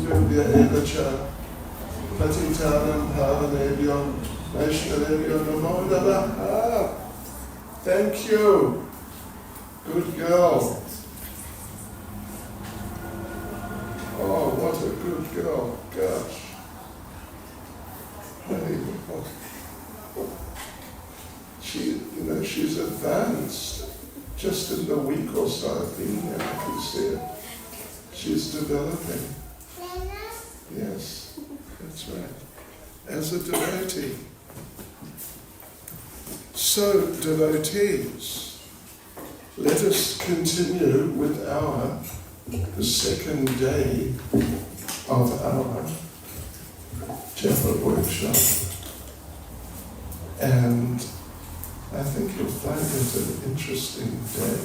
Gurubhya Evacha Patitanam Pavanebhyo Vaishnavebhyo Namo Namaha. Thank you. Good girl. Oh, what a good girl. Gosh. Hey, she's advanced. Just in the week or so I've been here, I can see it. She's developing. Yes, that's right. As a devotee. So, devotees, let us continue with the second day of our Japa workshop. And I think you'll find it an interesting day.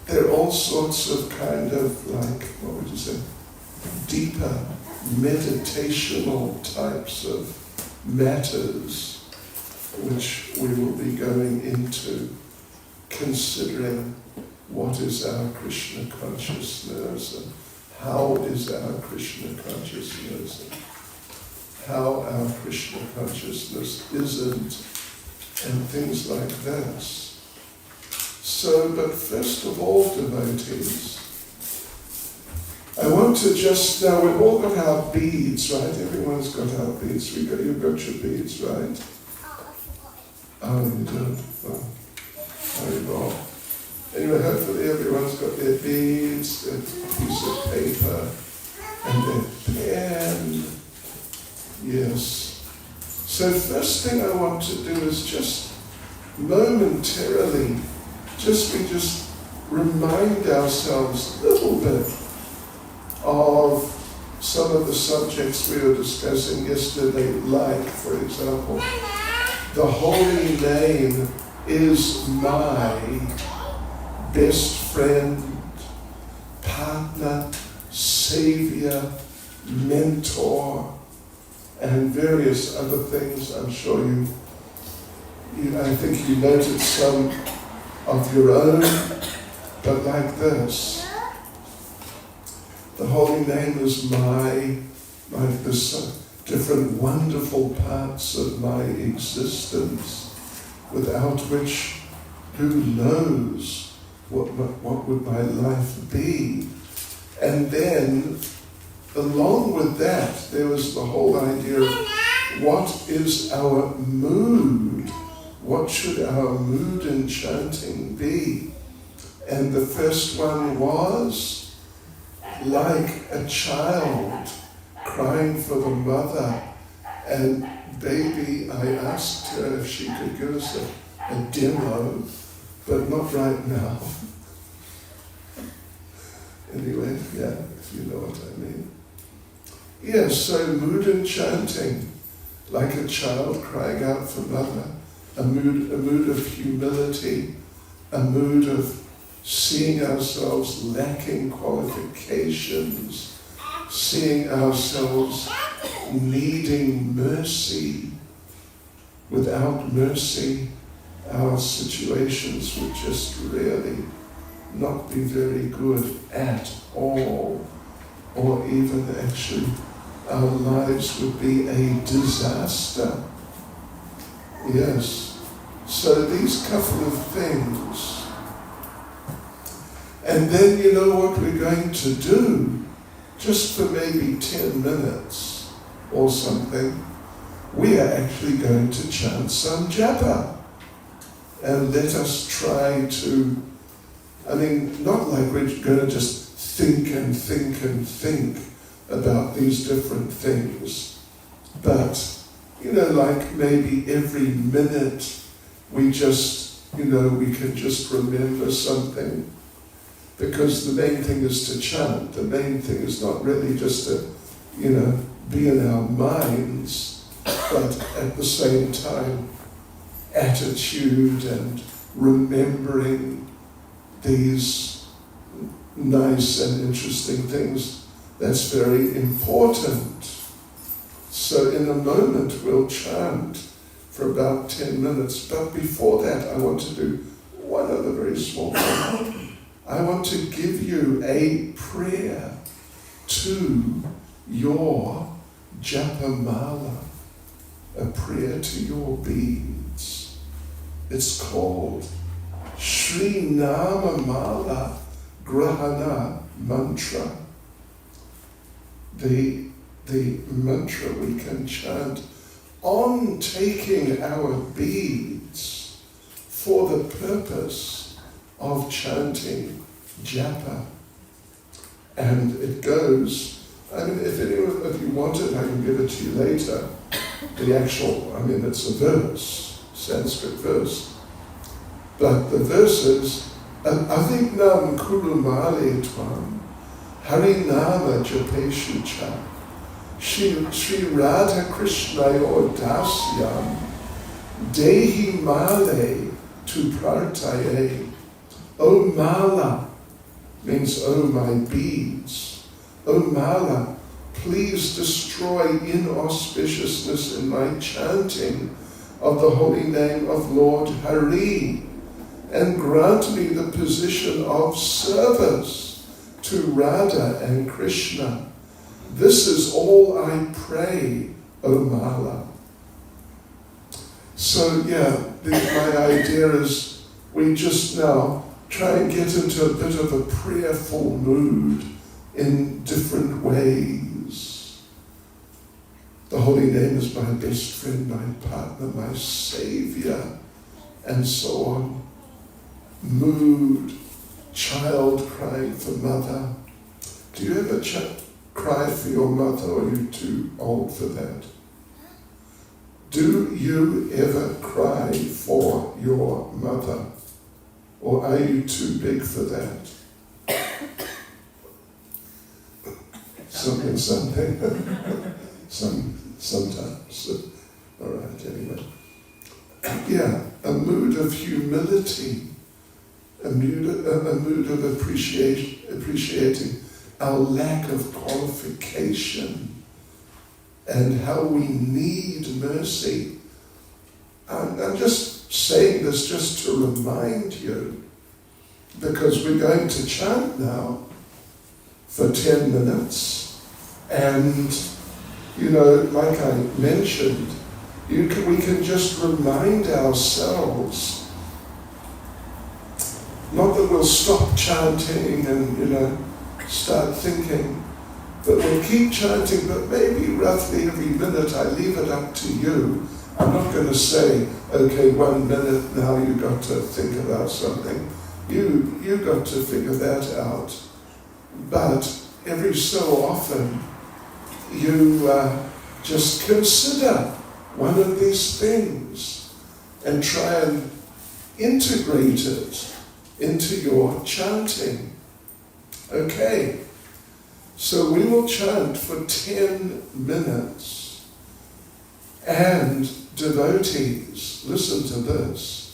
There are all sorts of kind of what would you say, deeper meditational types of matters which we will be going into, considering what is our Krishna consciousness and how is our Krishna consciousness and how our Krishna consciousness isn't, and things like this. So, but first of all, devotees, I want to now we've all got our beads, right? Everyone's got our beads. You've got your beads, right? Oh, you don't? Oh, very well. Anyway, hopefully everyone's got their beads, their piece of paper, and their pen. Yes. So first thing I want to do is just momentarily, we just remind ourselves a little bit of some of the subjects we were discussing yesterday, like, for example, the holy name is my best friend, partner, savior, mentor, and various other things. I'm sure I think you noted some of your own, but like this. The holy name is there's different wonderful parts of my existence, without which, who knows what would my life be? And then, along with that, there was the whole idea of what is our mood? What should our mood in chanting be? And the first one was like a child crying for the mother, and baby, I asked her if she could give us a demo, but not right now. Anyway, yeah, if you know what I mean. Yes, so mood in chanting, like a child crying out for mother, a mood of humility, a mood of seeing ourselves lacking qualifications, seeing ourselves needing mercy. Without mercy, our situations would just really not be very good at all, or even actually our lives would be a disaster. Yes, so these couple of things. And then you know what we're going to do, just for maybe 10 minutes or something, we are actually going to chant some japa. And let us try to, not like we're going to just think and think and think about these different things, but, like maybe every minute we just, we can just remember something. Because the main thing is to chant. The main thing is not really just to, be in our minds, but at the same time, attitude and remembering these nice and interesting things. That's very important. So in a moment, we'll chant for about 10 minutes. But before that, I want to do one other very small thing. I want to give you a prayer to your Japa mala, a prayer to your beads. It's called Sri Nama Mala Grahana Mantra. The mantra we can chant on taking our beads for the purpose of chanting Japa. And it goes, I mean, if anyone of you want it, I can give it to you later. The actual, I mean, it's a verse, Sanskrit verse. But the verses, Avignam Kurumale Tvam, Harinama Japeshu Cha, Sri Radha Krishna or Dasyam, Dehi Male tu Prartaye. O Mala means, O my beads. O Mala, please destroy inauspiciousness in my chanting of the holy name of Lord Hari, and grant me the position of service to Radha and Krishna. This is all I pray, O Mala. So my idea is we just now try and get into a bit of a prayerful mood in different ways. The holy name is my best friend, my partner, my savior, and so on. Mood, child crying for mother. Do you ever cry for your mother, or are you too old for that? Do you ever cry for your mother? Or are you too big for that? Something. Sometimes. All right, anyway. Yeah, a mood of humility, a mood of appreciating our lack of qualification and how we need mercy. I'm just saying this just to remind you, because we're going to chant now for 10 minutes, and like I mentioned, we can just remind ourselves, not that we'll stop chanting and start thinking, but we'll keep chanting, but maybe roughly every minute. I leave it up to you. I'm not going to say, okay, 1 minute now you've got to think about something. You got to figure that out. But every so often, you just consider one of these things and try and integrate it into your chanting. Okay, so we will chant for 10 minutes. And devotees, listen to this.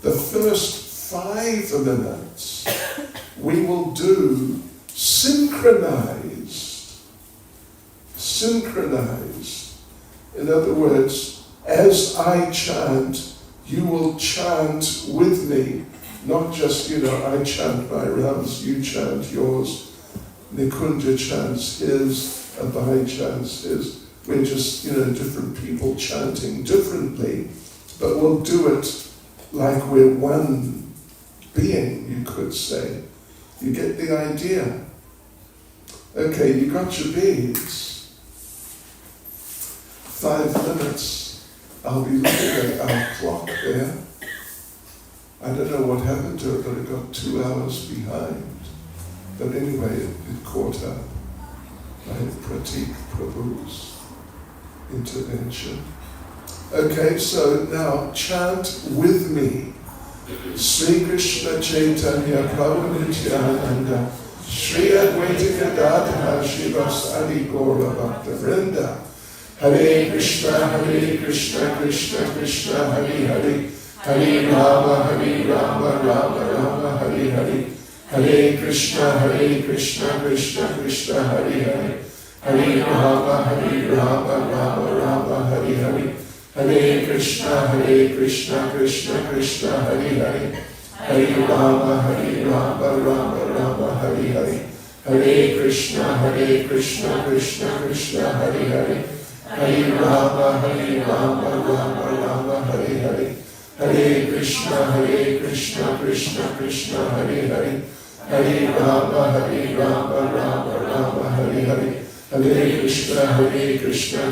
The first 5 minutes we will do synchronized. Synchronized. In other words, as I chant, you will chant with me. Not just, I chant my rounds, you chant yours, Nikunja chants his, Abhay chants his. We're just, different people chanting differently, but we'll do it like we're one being, you could say. You get the idea? Okay, you got your beads. 5 minutes. I'll be looking at our clock there. I don't know what happened to it, but it got 2 hours behind. But anyway, it caught up. Right? Pratik Prabhu's intervention. Okay, so now chant with me. Sri Krishna Chaitanya Prabhu Nityananda Sri Advaita Gadadhara Srivasadi Gaura Bhakta Vrinda Hare Krishna Krishna Krishna Hare Hare Hare Rama Rama Rama Hare Hare Hare Krishna Krishna Krishna Hare Hare Hare Rama Rama Rama Hare Hare Hare Krishna Krishna Krishna Hare Hare Hare Rama Rama Rama, Hari Hari. Hare Krishna, Krishna Krishna, Hari Hari. Hare Rama, Rama Rama, Hari Hari. Hare Krishna, Krishna Krishna, Hari Hari. Hare Rama, Rama Rama, Hari Hari. Hare Krishna, Krishna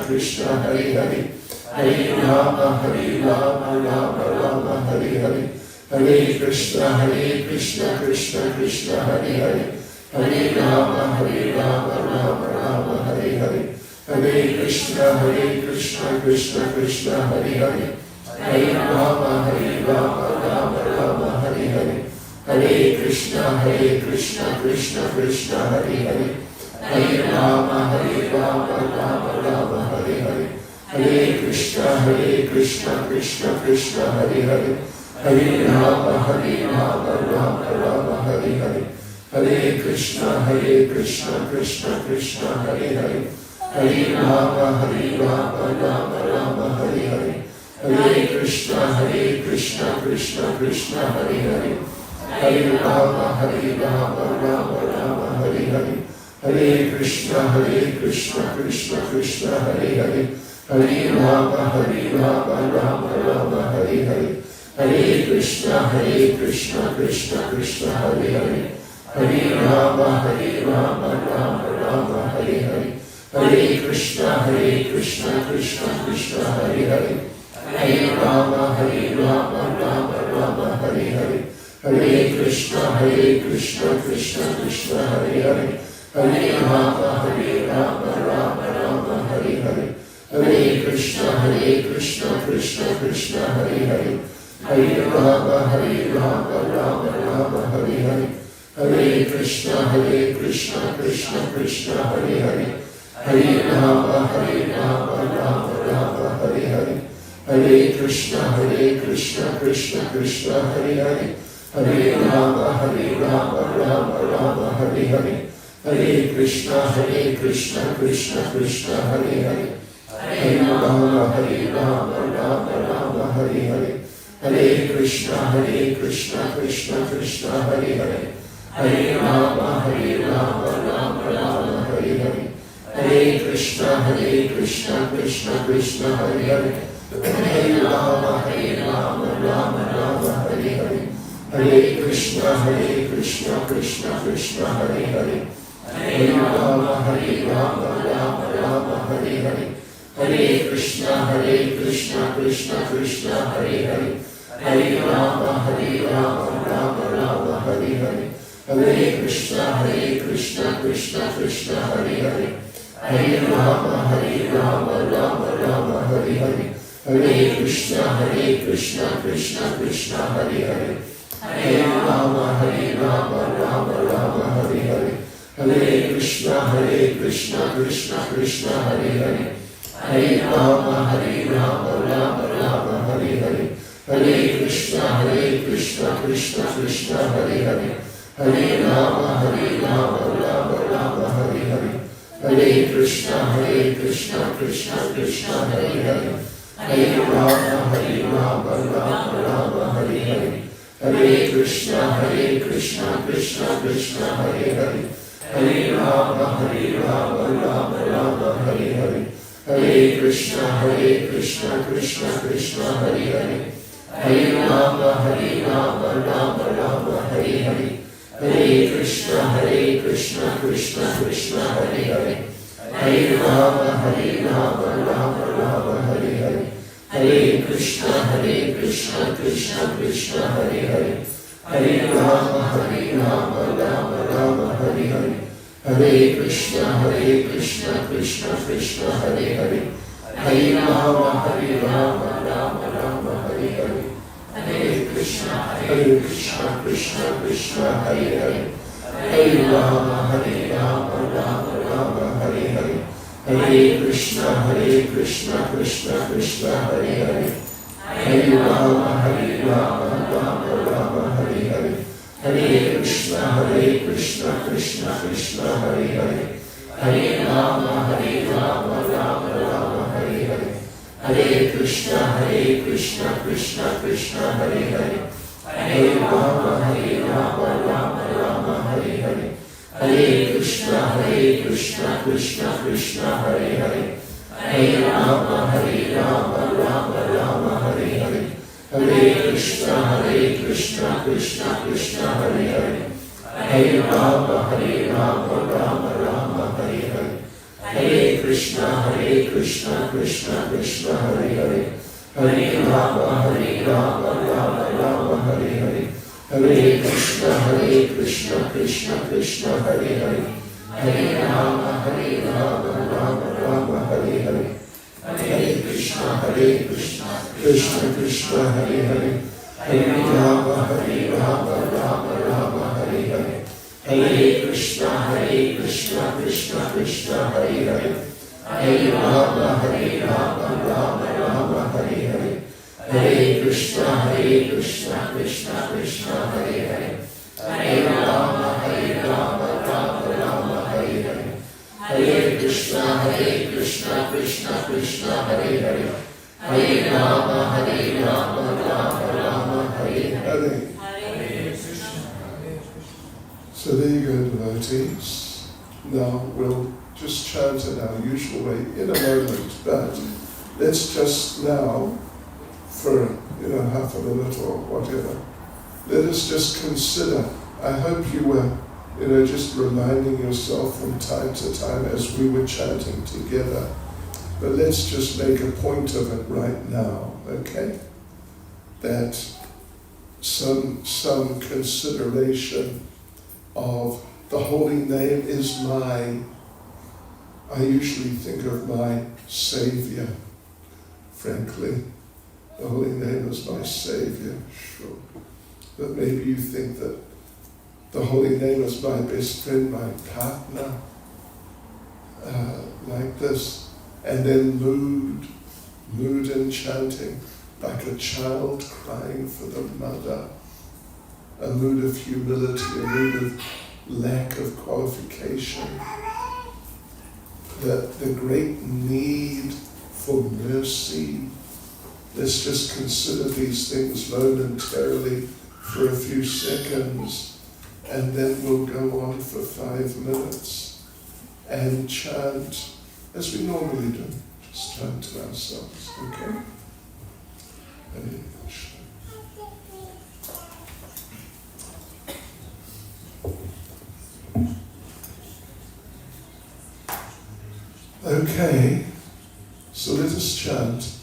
Krishna, Hari Hari. Hare Rama, Rama Rama, Hari Hari. Hare Krishna, Krishna Krishna, Hari Hari. Hare Rama, Rama Rama, Hari Hari. Hare Krishna, Krishna Krishna, Hari Hari. Hare Rama, Rama Rama, Hari Hari. Hare Krishna, Krishna Krishna, Hari Hari. Hare Rama, Rama Rama, Hari Hari. Hare Krishna, Krishna Krishna, Hari Hari. Hare Rama, Rama Rama, Hari Hari. Hare Krishna, Krishna Krishna, Hari Hari. Hare Rama, Rama Rama, Hari Hari. Hare Krishna, Krishna Krishna, Hari Hari. Hare Rama, Rama Rama, Hari Hari. Hare Krishna, Krishna Krishna, Hari Hari. Hare Rama, Rama Rama, Hari Hari. Hare Krishna, Krishna Hari Hari. Hare Rama, Rama Rama, Hari Hari. Hare Krishna, Krishna Hari Hari. Hare Rama, Rama Rama, Hari Hari. Hare Krishna, Krishna Hari Hari. Hare Rama, Rama Rama, Hari Hari. Hare Krishna, Krishna Hari Hari. Hare Rama, Rama Rama, Hari Hari. Hare Krishna, Krishna Hari Hari. Hare Rama, Rama Rama, Hari Hari. Hare Krishna, Krishna Hari Hari. Hare Rama, Rama Rama, Hari Hari. Hare Krishna, Krishna Hari Hari. Hare Rama, Rama Rama, Hari Hari. Hare Krishna, Krishna Hari Hari. Hare Rama, Rama Rama, Hari Hari. Hare Krishna, Krishna Hari Hari. Hare Rama, Rama Rama, Hari Hari. Hare Krishna, Krishna Hari Hari. Hare Rama, Rama Rama, Hari Hari. Hare Krishna, Krishna Hari Hari. Hare Rama, Rama Rama, Hari Hari. Hare Krishna, Krishna Hari Hari. Hare Rama, Rama Rama, Hari Hari. Hare Krishna, Krishna Hari Hari. Hare Rama, Rama Rama, Hari Hari. Hare Krishna, Krishna Hari Hari. Hare Rama, Rama Rama, Hari Hari. Hare Krishna, Krishna Hari Hari. Hare Rama, Rama Rama, Hari Hari. Hare Krishna, Krishna Hari Hari. Hare Rama, Rama Rama, Hari Hari. Hare Krishna, Krishna Hari Hari. Hare Rama, Rama Rama, Hari Hari. Hare Krishna, Krishna Hari Hari. Hare Rama, Rama Rama, Hari Hari. Hare Krishna, Krishna Hari Hari. Hare Rama, Rama Rama, Hari Hari. Hare Krishna, Krishna Hari Hari. Hare Rama, Rama Rama, Hari Hari. Hare Krishna, Krishna Hari Hari. Hare Rama, Rama Rama, Hari Hari. Hare Krishna, Krishna Hari Hari. Hare Rama, Rama Rama, Hari Hari. Hare Krishna, Krishna Hari Hari. Hare Rama, Rama Rama, Hari Hari. Hare Krishna, Krishna Hari Hari. Hare Rama, Rama Rama, Hari Hari. Hare Krishna, Krishna Hari Hari. Hare Rama, Rama Rama, Hare Krishna, Krishna Krishna, Hare Hare, Hare Rama, Rama Rama, Hare Hare, Hare Krishna, Krishna Krishna, Hare Hare, Hare Rama, Rama Rama, Hare Hare, Hare Krishna, Krishna Krishna, Hare Hare, Hare Rama, Rama Rama, Hare Hare, Hare Krishna, Krishna Krishna, Hare Hare, Hare Rama, Rama Rama, Hare Hare, Hare Krishna, Krishna Krishna, Hare Hare, Hare Rama, Rama Rama, Hare Hare, Hare Krishna, Krishna Krishna, Hare Hare, Hare Rama, Rama Rama, Hare Hare, Hare Krishna, Krishna Krishna, Hare Hare, Hare Rama, Rama Rama, Hare Hare, Hare Krishna, Krishna Krishna, Hare Hare, Hare Rama, Rama Rama, Hare Hare. So there you go, devotees. Now we'll just chant in our usual way in a moment, but let's just now, for half a minute or whatever, let us just consider. I hope you were just reminding yourself from time to time as we were chanting together, but let's just make a point of it right now, okay? That some consideration of the holy name is I usually think of my Savior, frankly. The holy name is my Savior, sure. But maybe you think that the holy name is my best friend, my partner, like this. And then mood in chanting, like a child crying for the mother. A mood of humility, a mood of lack of qualification. The great need for mercy. Let's just consider these things momentarily for a few seconds, and then we'll go on for 5 minutes and chant as we normally do. Just chant to ourselves, okay? Hare Krishna. Okay, so let us chant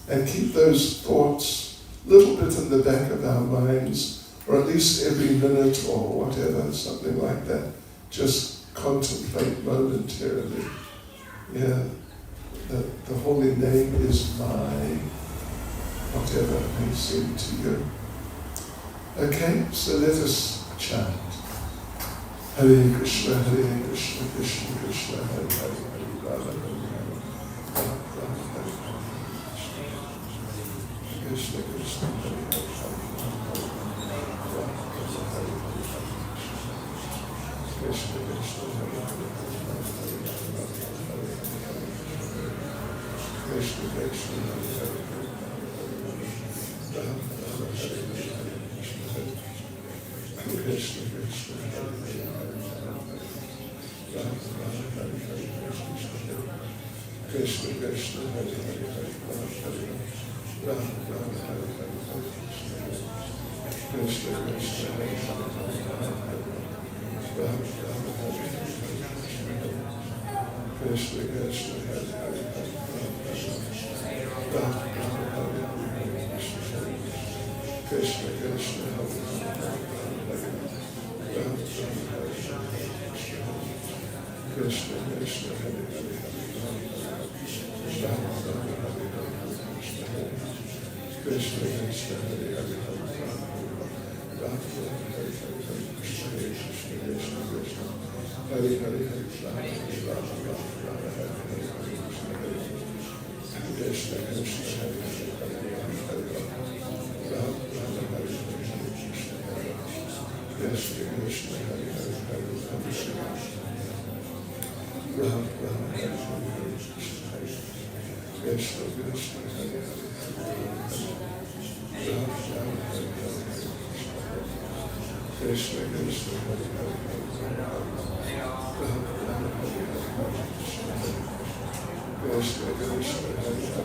and keep those thoughts a little bit in the back of our minds, or at least every minute or whatever, something like that. Just contemplate momentarily. Yeah, the holy name is my, whatever it may seem to you. Okay, so let us chant. Hare Krishna, Krishna Krishna, Hare Hare, Hare Rama, Rama Rama, Hare Hare. Krishna Krishna, Hare Hare, Krishna Krishna, Hare Hare, Krishna Krishna, Hare Hare, Krishna Krishna, Krishna Krishna, Hare Hare, Ram Ram, Hare Hare, Krishna Krishna, Hare Hare, Ram Ram, Hare Hare, Krishna Krishna, Hare Hare, Ram Ram, Hare Hare, Krishna Krishna, Hare Hare, Ram Ram, Hare Hare, Krishna Krishna, Hare Hare, Ram Ram, Hare Hare, Krishna Krishna, Hare Hare, Ram Ram, Hare Hare, Krishna Krishna, Hare Hare, Ram Ram, Hare Hare, Krishna Krishna, Hare Hare, Ram Ram, Hare Hare, Krishna Krishna, Hare Hare, Ram Ram, Hare Hare, Krishna Krishna, Hare Hare, Ram Ram, Hare Hare, Krishna Krishna, Hare Hare, Krishna, Krishna.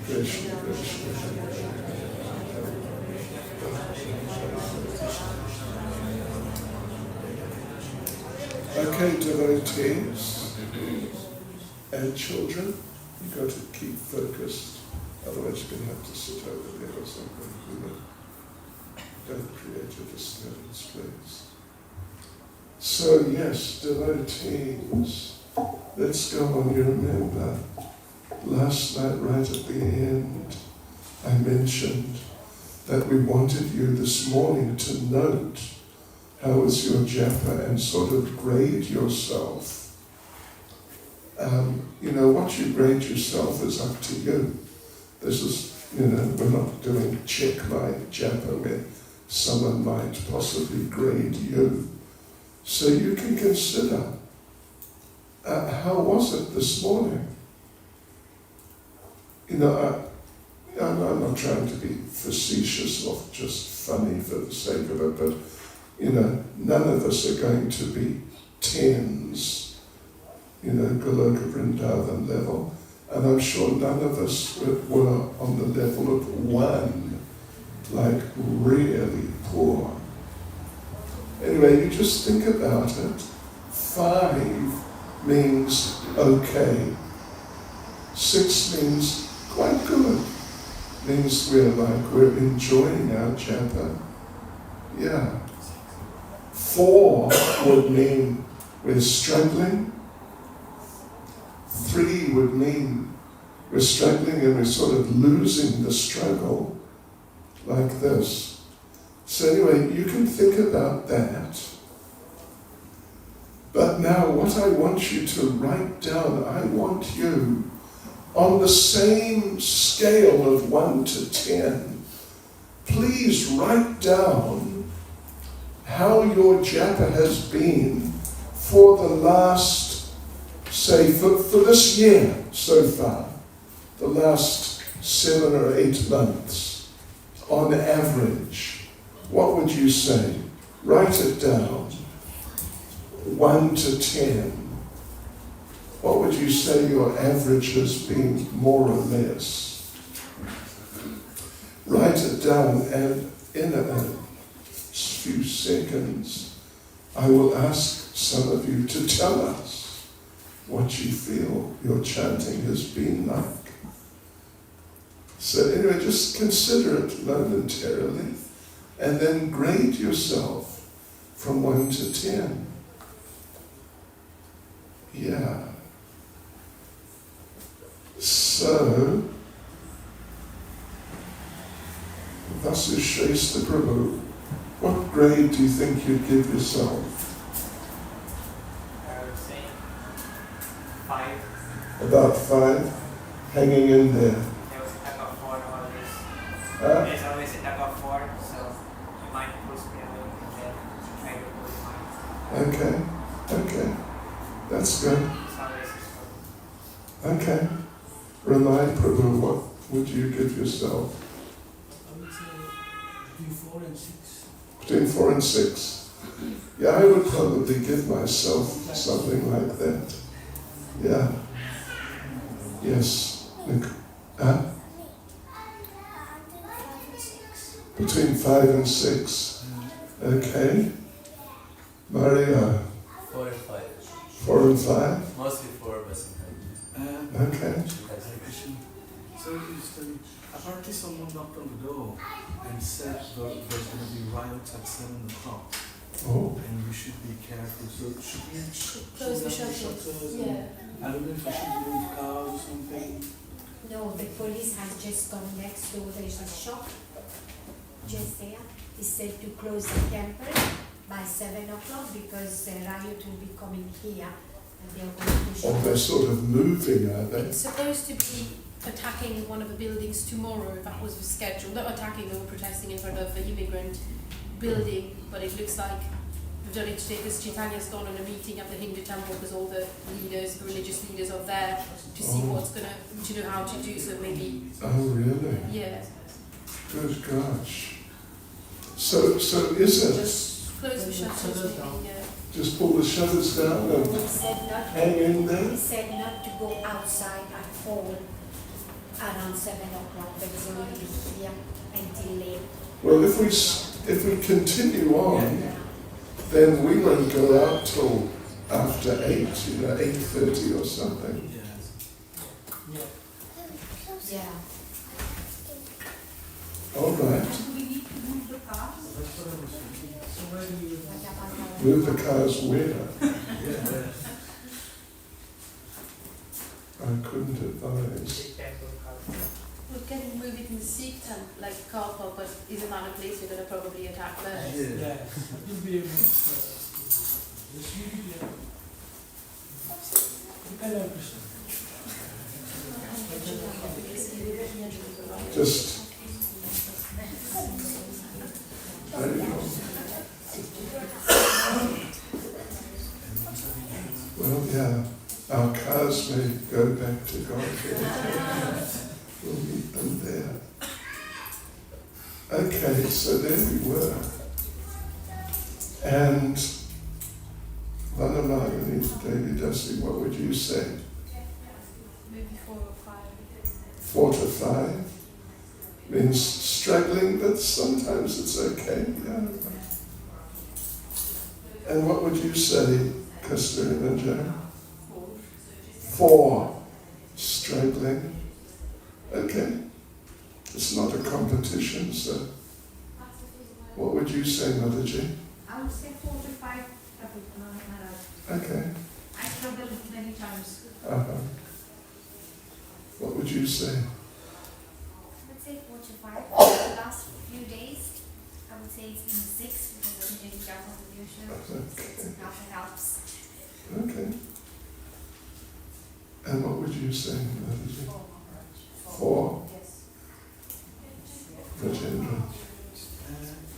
Krishna Krishna. Okay, devotees and children, you've got to keep focused, otherwise you're going to have to sit over there or something. Don't create a disturbance, please. So yes, devotees, let's go on. You remember, last night right at the end, I mentioned that we wanted you this morning to note how is your japa and sort of grade yourself. What you grade yourself is up to you. This is, we're not doing check my japa where someone might possibly grade you. So you can consider, how was it this morning? I'm not trying to be facetious or just funny for the sake of it, but none of us are going to be tens, Goloka Vrindavan level, and I'm sure none of us were on the level of 1, like really poor. Anyway, you just think about it. 5 means okay. 6 means quite good. Means we're enjoying our japa. Yeah. 4 would mean we're struggling. 3 would mean we're struggling and we're sort of losing the struggle, like this. So anyway, you can think about that. But now what I want you to write down, I want you, on the same scale of 1 to 10, please write down how your japa has been for the last, say, for this year so far, the last 7 or 8 months, on average. What would you say? Write it down. 1 to 10. What would you say your average has been, more or less? Write it down, and in a few seconds, I will ask some of you to tell us what you feel your chanting has been like. So anyway, just consider it momentarily, and then grade yourself from 1 to 10. Yeah. So, Vasisheshta Prabhu, what grade do you think you'd give yourself? I would say 5. About 5? Hanging in there. There was a tug of 4 always. Huh? There's always a tug of 4, so you might push me a little bit there to try to pull your mind. Okay. That's good. It's always a struggle. Okay. Remind Prabhu, what would you give yourself? I would say between 4 and 6. Between 4 and 6. Yeah, I would probably give myself something like that. Yeah. Yes. Huh? Between 5 and 6. Okay. Maria. 4 and 5. 4 and 5? Mostly 4, but sometimes. Okay. So apparently someone knocked on the door and said there's going to be riots at 7 o'clock. Oh. And we should be careful. So should we Close the shut shutters. and- Yeah. I don't know if I should move cars or something. No, the police has just come next door. There's a shop just there. He said to close the temple by 7 o'clock because the riot will be coming here and they're going to push Oh, they're sort of moving, are they? It's supposed to be attacking one of the buildings tomorrow. That was the schedule. Not attacking, they were protesting in front of the immigrant building, but it looks like they've done it today because Chaitanya's gone on a meeting at the Hindu temple because all the leaders, the religious leaders are there to see what's to know how to do. So maybe, Oh, really? yeah. Good gosh. So is it? Just close the shutters, maybe, yeah. Just pull the shutters down and He said not hang in there? He said not to go outside at all. around 7 o'clock, but it's already here until late. Well, if we continue on, then we won't go out till after 8, 8:30 or something. Yes. Yeah. All right. That's what I was thinking. So where do you... Move the cars where? Yeah. I couldn't advise. Big temple culture. We can move it in the Sikh tent, like car park, but is another place we're going to probably attack first. Yeah. You'll be able to this will Hello, Krishna. Just there you go. Well, yeah, our cars may go back to God. We'll meet them there. Okay, so there we were. And Vanamagani, David Dusty, what would you say? Maybe 4 or 5. 4 to 5? Means struggling, but sometimes it's okay, yeah. And what would you say, Kasturina and Joe? 4. Struggling. Okay. It's not a competition, so what would you say, Mataji? I would say 4 to 5. Okay. I struggled many times. What would you say? I would say 4 to 5. The last few days, I would say it's been 6 because I'm doing Japa devotion. Okay. That helps. Okay. And what would you say, Mataji? 4. Yes. Rajendra.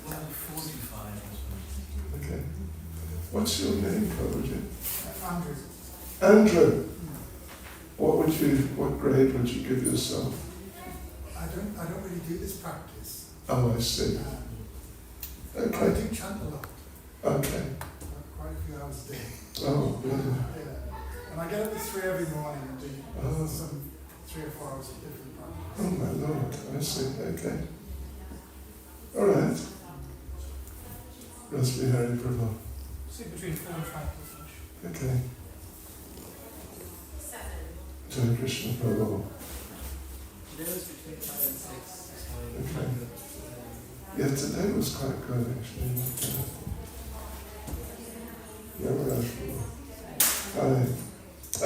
Well, 45 as Okay. What's your name, Prabhuji? Andrew. Andrew. What grade would you give yourself? I don't really do this practice. Oh, I see. I Okay. do chant a lot, Okay. quite a few hours a day. Oh, really? Yeah. And I get up at 3 every morning and do Oh. some 3 or 4 hours of different practice. Oh my Lord, I see. Okay. All right. Rasmi Hari Prabhu. See between 4 and 5 Okay. Jai Krishna Prabhu. Today was between 5 and 6. Okay. Yeah, today was quite good actually. Yamaraj Prabhu. Hi.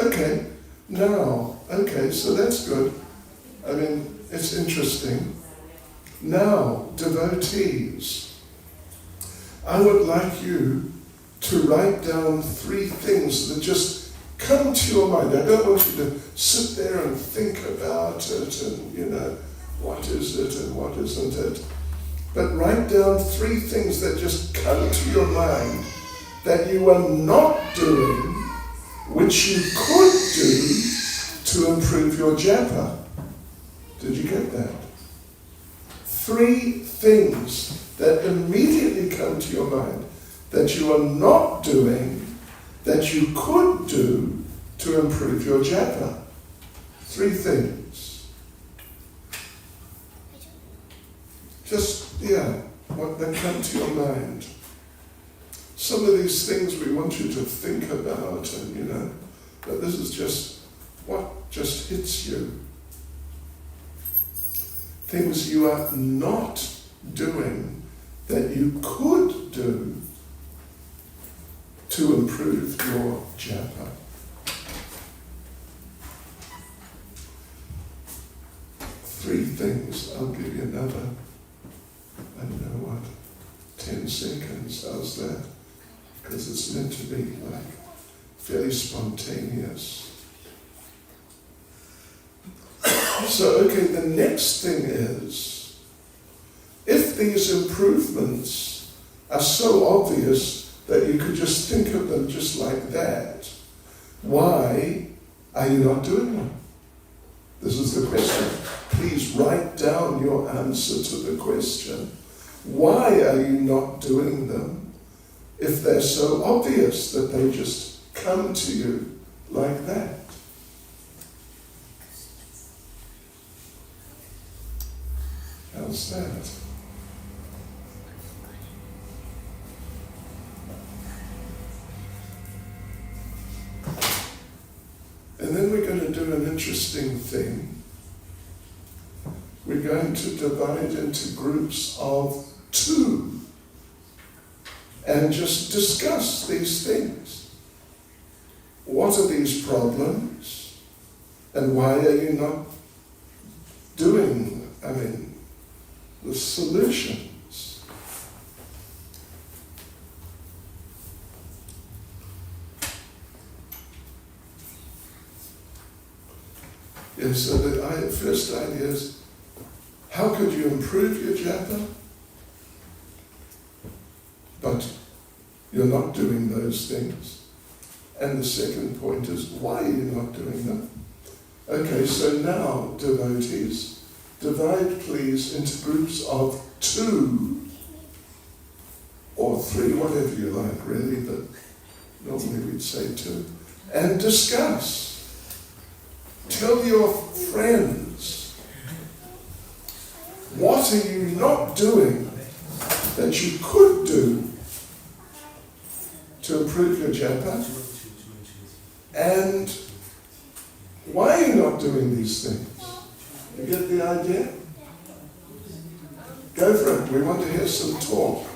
Okay. Now, so that's good. I mean, it's interesting. Now, devotees, I would like you to write down 3 things that just come to your mind. I don't want you to sit there and think about it and, what is it and what isn't it. But write down 3 things that just come to your mind that you are not doing, which you could do to improve your japa. Did you get that? 3 things that immediately come to your mind that you are not doing that you could do to improve your japa. 3 things. Just, what that come to your mind. Some of these things we want you to think about and, but this is just what just hits you. Things you are not doing that you could do to improve your japa. Three things. I'll give you another, 10 seconds. How's that? Because it's meant to be fairly spontaneous. So, the next thing is, if these improvements are so obvious that you could just think of them just like that, why are you not doing them? This is the question. Please write down your answer to the question. Why are you not doing them if they're so obvious that they just come to you like that? understand. And then we're going to do an interesting thing. We're going to divide into groups of 2 and just discuss these things. What are these problems? And why are you not doing, the solutions? And so the first idea is, how could you improve your japa? But you're not doing those things. And the second point is, why are you not doing them? Okay, so now, devotees, divide please into groups of 2 or 3, whatever you like really, but normally we'd say 2, and discuss. Tell your friends, what are you not doing that you could do to improve your japa? And why are you not doing these things? You get the idea? Go for it. We want to hear some talk.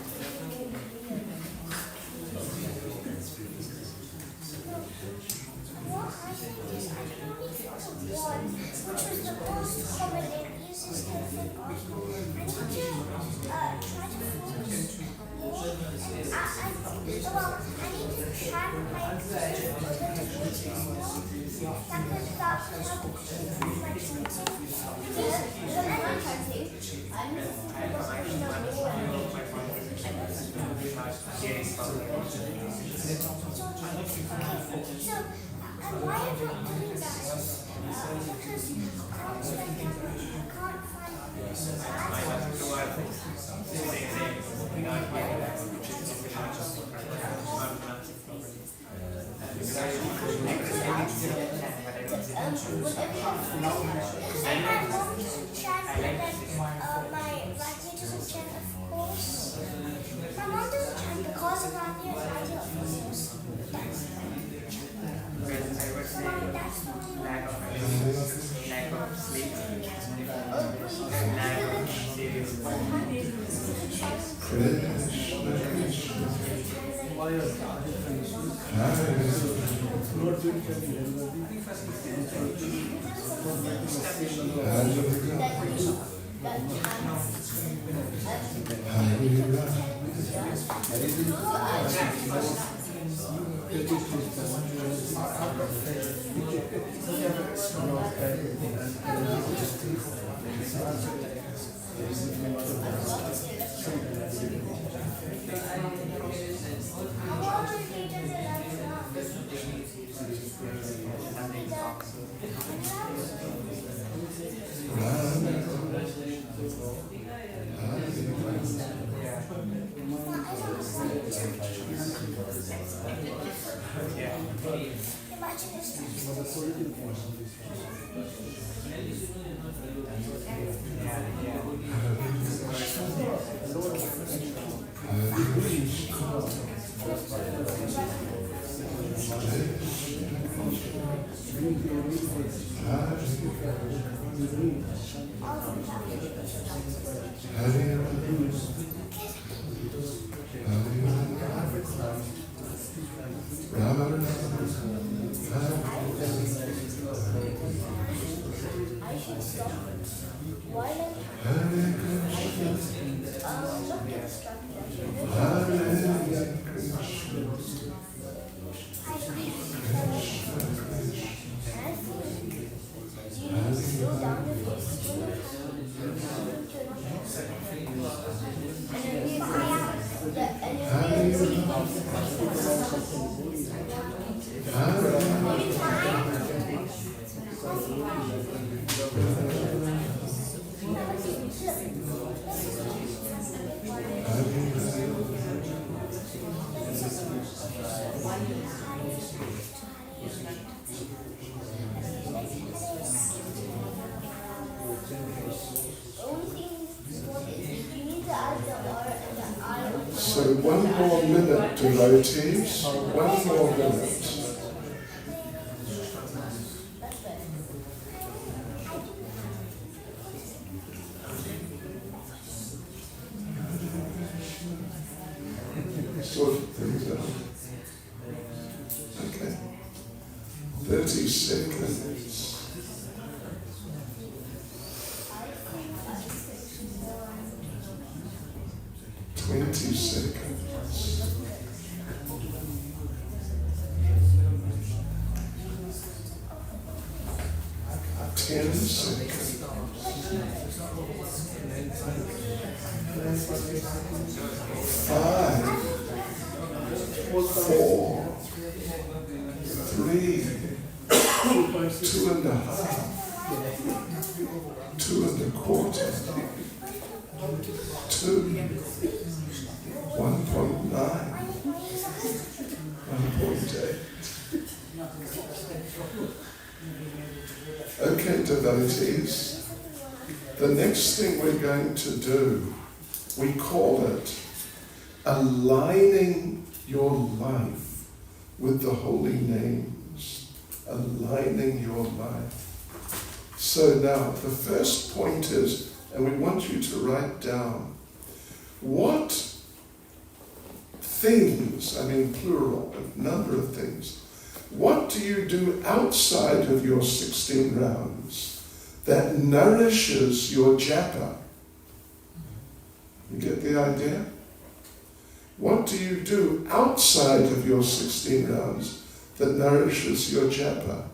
So one more minute, devotees. One more minute. Sort things out. Okay. 30 seconds. Twenty seconds. 10 seconds. 5, 4, 3, 2.5, 2.25, 2, 1.9, 1.8. Okay, devotees, the next thing we're going to do, we call it aligning your life with the holy names. Aligning your life. So now, the first point is, and we want you to write down, what things, I mean plural, a number of things, what do you do outside of your 16 rounds that nourishes your japa? You get the idea? What do you do outside of your 16 rounds that nourishes your japa?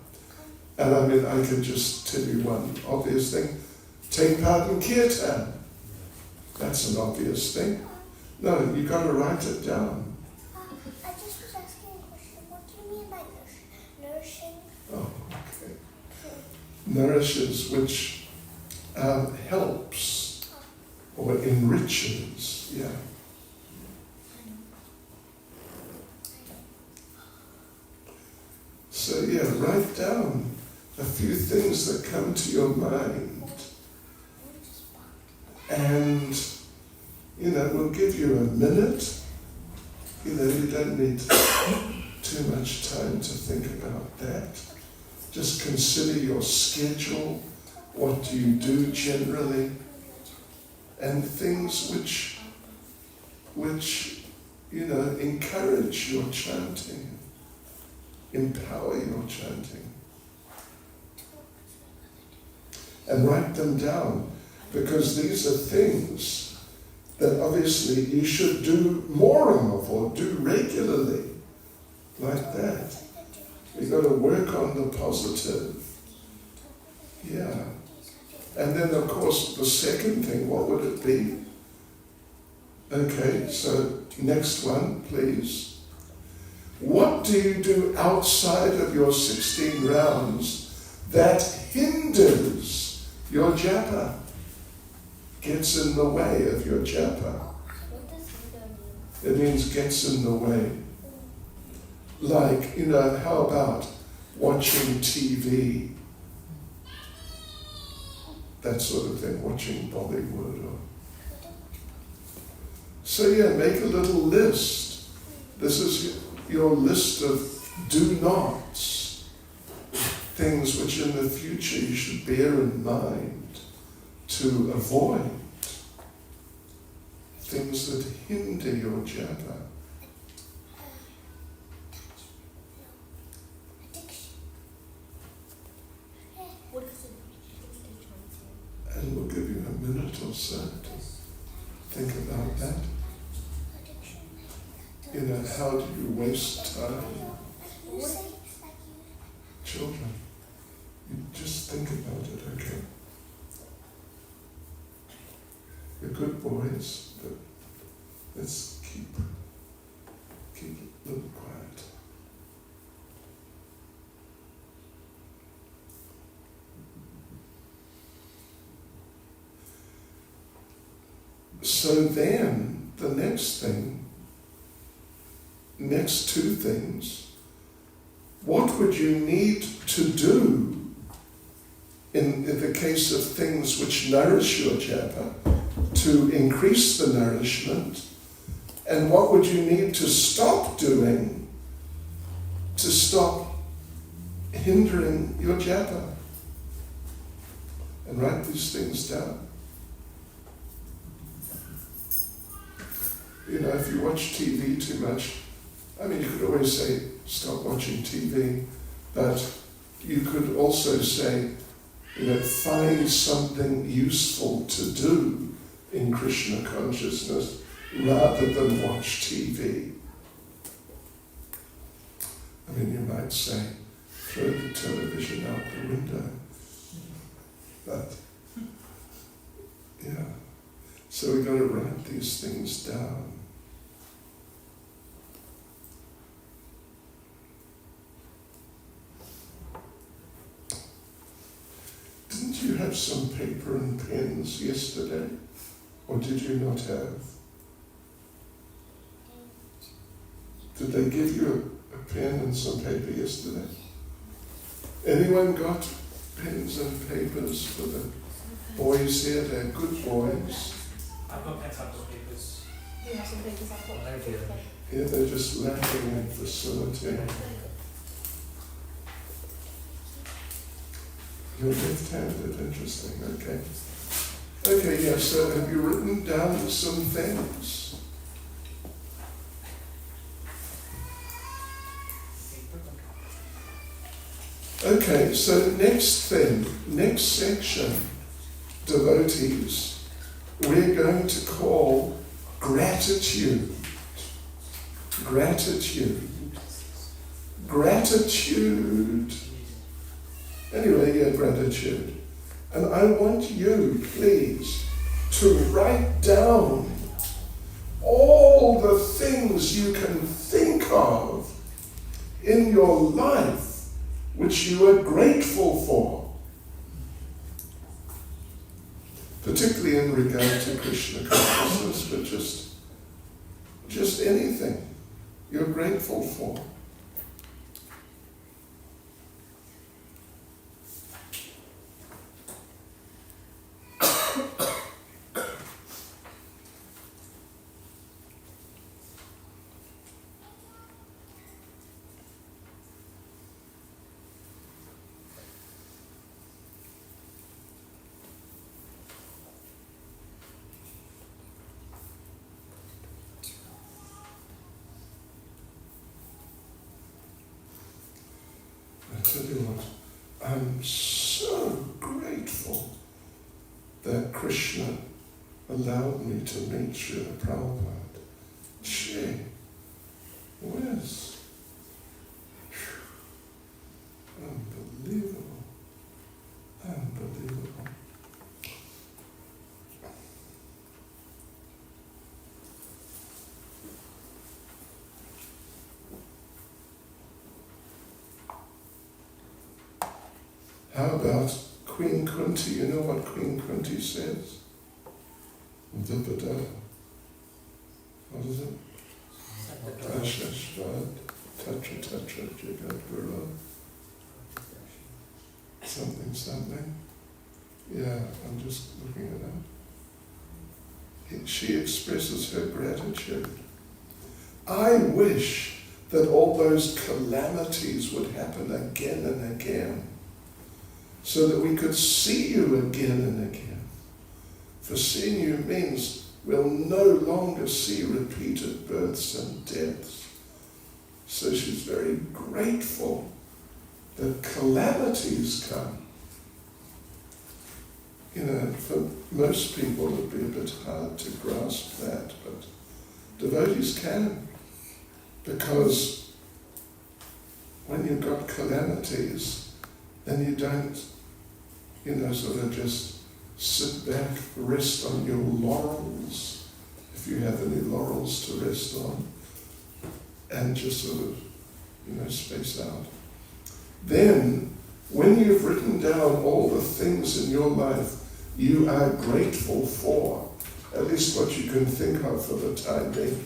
And I mean, I can just tell you one obvious thing. Take part in kirtan. That's an obvious thing. No, you've got to write it down. I just was asking a question. What do you mean by nourishing? Oh, okay. Nourishes, which helps or enriches, yeah. So yeah, write down a few things that come to your mind. And, you know, we'll give you a minute. You know, you don't need too much time to think about that. Just consider your schedule, what do you do generally, and things which you know, encourage your chanting, empower your chanting. And write them down, because these are things that obviously you should do more of or do regularly, like that. You've got to work on the positive. Yeah. And then, of course, the second thing, what would it be? Okay, so next one, please. What do you do outside of your 16 rounds that hinders your japa? Gets in the way of your japa. What does hinder mean? It means gets in the way. Like, you know, how about watching TV? That sort of thing, watching Bollywood. So yeah, make a little list. This is your list of do nots. Things which in the future you should bear in mind to avoid. Things that hinder your japa. And we'll give you a minute or so to think about that. You know, how do you waste time? Children, you just think about it, okay? You're good boys, but let's keep a little quiet. So then, the next thing, next two things, what would you need to do in the case of things which nourish your japa to increase the nourishment? And what would you need to stop doing to stop hindering your japa? And write these things down. You know, if you watch TV too much, I mean, you could always say, stop watching TV, but you could also say, you know, find something useful to do in Krishna consciousness rather than watch TV. I mean, you might say, throw the television out the window. But, yeah. So we've got to write these things down. Didn't you have some paper and pens yesterday? Or did you not have? Did they give you a pen and some paper yesterday? Anyone got pens and papers for the boys here? They're good boys. I've got pens, I've got papers. You have some papers I've got. Thank you. Yeah, they're just lacking in facility. You're left-handed, interesting, okay. Okay, yeah, so have you written down some things? Okay, so next thing, next section, devotees, we're going to call gratitude. Gratitude. Gratitude. Anyway, yeah, gratitude. And I want you, please, to write down all the things you can think of in your life which you are grateful for. Particularly in regard to Krishna consciousness, but just anything you're grateful for. I tell you what, I'm so grateful that Krishna allowed me to meet Srila Prabhupada. Gee, whiz. Unbelievable. Unbelievable. How about Queen Kunti? You know what Queen Kunti says? Vipada. What is it? Ashashvad, Tatra Tatra Jagat Guru. Something. Yeah, I'm just looking it up. She expresses her gratitude. I wish that all those calamities would happen again and again, so that we could see you again and again. For seeing you means we'll no longer see repeated births and deaths. So she's very grateful that calamities come. You know, for most people it'd be a bit hard to grasp that, but devotees can. Because when you've got calamities, then you don't, sort of just sit back, rest on your laurels, if you have any laurels to rest on, and just sort of, space out. Then, when you've written down all the things in your life you are grateful for, at least what you can think of for the time being,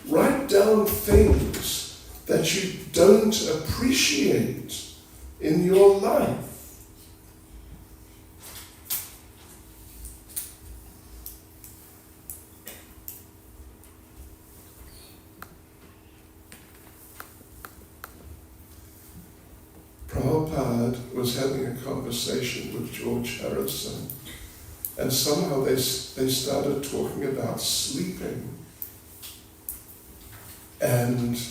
write down things that you don't appreciate in your life. was having a conversation with George Harrison, and somehow they started talking about sleeping and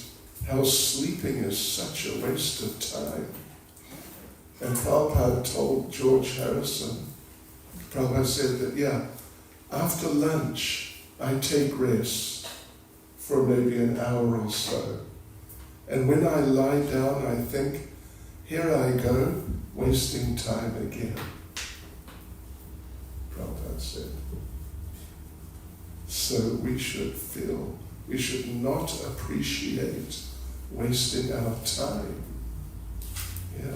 how sleeping is such a waste of time. And Prabhupada told George Harrison, Prabhupada said that, yeah, after lunch I take rest for maybe an hour or so. And when I lie down I think, here I go, wasting time again. Prabhupada said. So we should not appreciate wasting our time. Yeah.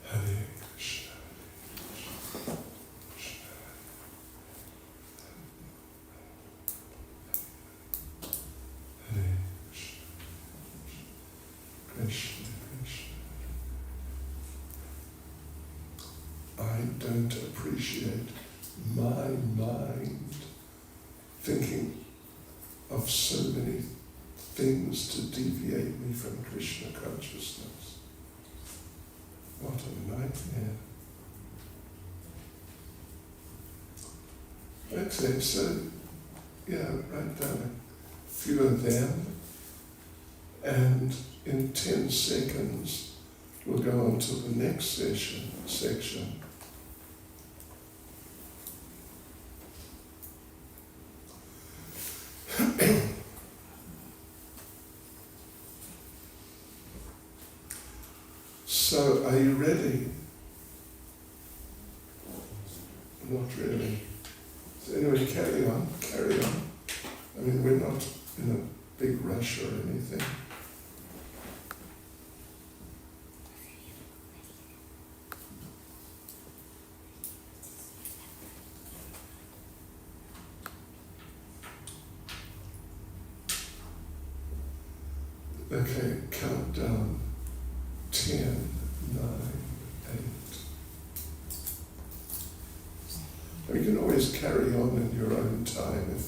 Hare Krishna. Hare Krishna, Krishna. I don't appreciate my mind thinking of so many things to deviate me from Krishna consciousness. What a nightmare. Okay, so, yeah, write down a few of them, and in 10 seconds we'll go on to the next section. So, are you ready? Not really. So anyway, carry on. I mean, we're not in a big rush or anything. Okay, count down. 10, 9, 8. And you can always carry on in your own time if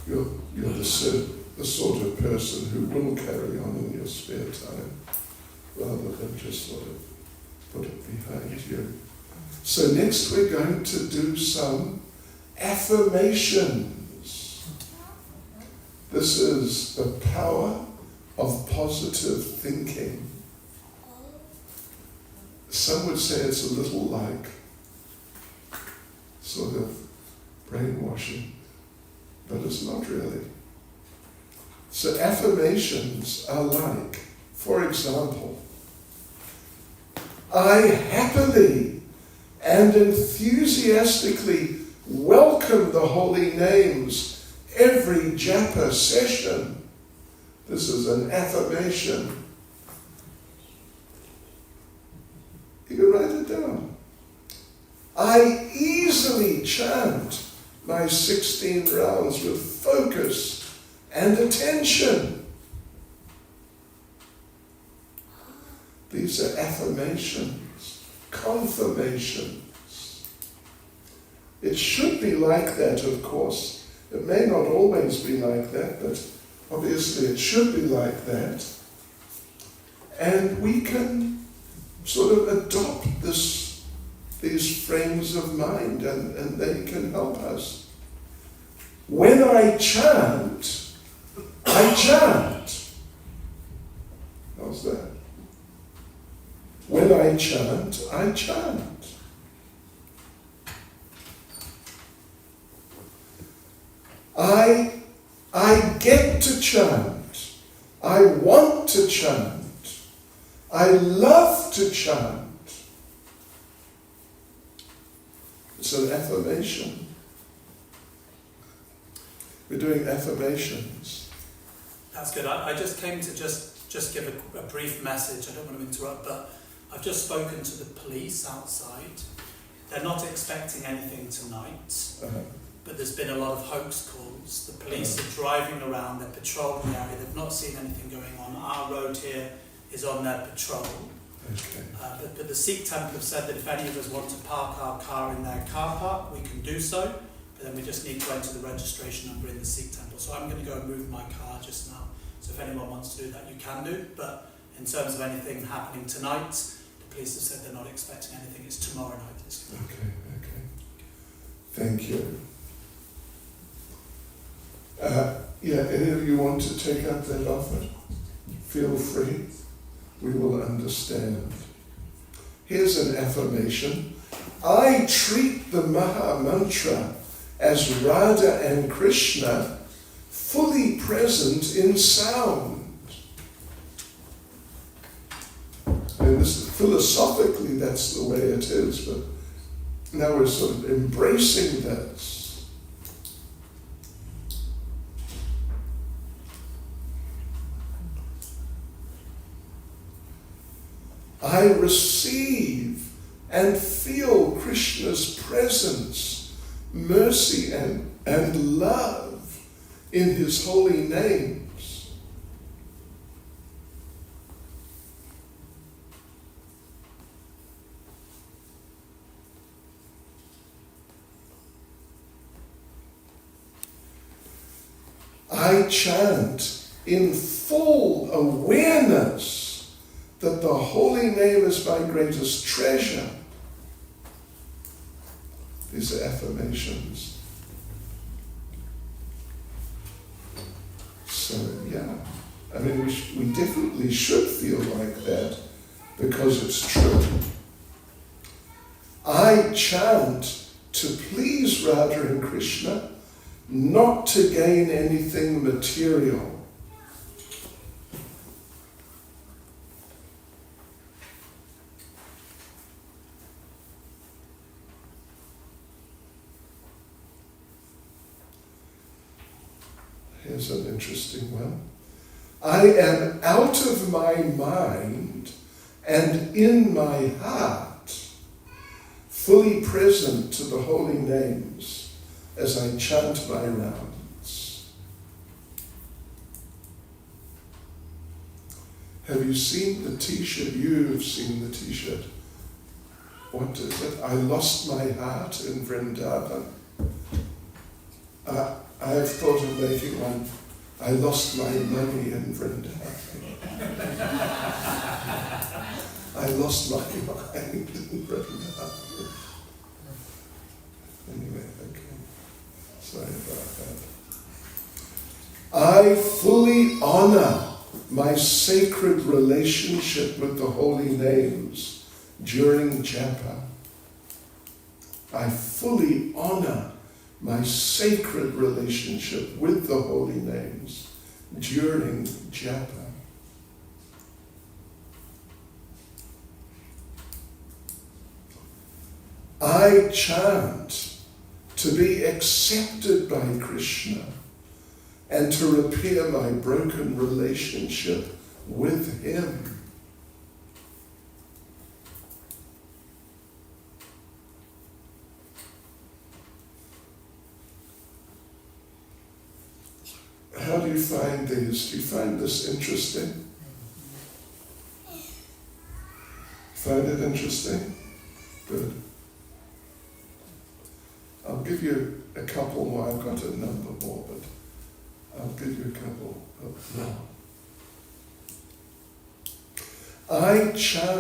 you're the sort of person who will carry on in your spare time, rather than just sort of put it behind you. So next we're going to do some affirmations. This is the power of positive thinking. Some would say it's a little like sort of brainwashing, but it's not really. So affirmations are like, for example, I happily and enthusiastically welcome the holy names every Japa session. This is an affirmation. You can write it down. I easily chant my 16 rounds with focus and attention. These are affirmations, confirmations. It should be like that, of course. It may not always be like that, but obviously it should be like that. And we can sort of adopt these frames of mind, and they can help us. When I chant, I chant. How's that? When I chant, I chant. I get to chant. I want to chant. I love to chant. It's an affirmation. We're doing affirmations. That's good. I just came to just give a brief message. I don't want to interrupt, but I've just spoken to the police outside. They're not expecting anything tonight, but there's been a lot of hoax calls. The police are driving around, they're patrolling the area, they've not seen anything going on. Our road here is on their patrol. Okay. But the Sikh temple have said that if any of us want to park our car in their car park, we can do so, but then we just need to enter the registration number in the Sikh temple. So I'm going to go and move my car just now. So if anyone wants to do that, you can do. But in terms of anything happening tonight, the police have said they're not expecting anything. It's tomorrow night. Okay. Thank you. Any of you want to take up that offer? Feel free. We will understand. Here's an affirmation. I treat the Maha Mantra as Radha and Krishna fully present in sound. And this, philosophically, that's the way it is, but now we're sort of embracing this. I receive and feel Krishna's presence, mercy and love in his holy names. I chant in full awareness that the holy name is my greatest treasure. These are affirmations. So, I mean, we definitely should feel like that because it's true. I chant to please Radha and Krishna, not to gain anything material. Here's an interesting one. I am out of my mind and in my heart, fully present to the holy names as I chant my rounds. Have you seen the t-shirt? You've seen the t-shirt. What is it? I lost my heart in Vrindavan. I have thought of making one. I lost my money in Vrindavan. I lost my mind in Vrindavan. Anyway, okay. Sorry about that. I fully honor my sacred relationship with the holy names during Japa. I fully honor my sacred relationship with the holy names during Japa. I chant to be accepted by Krishna and to repair my broken relationship with him. How do you find these? Do you find this interesting? Find it interesting? Good. I'll give you a couple more. I've got a number more, but I'll give you a couple now. I chant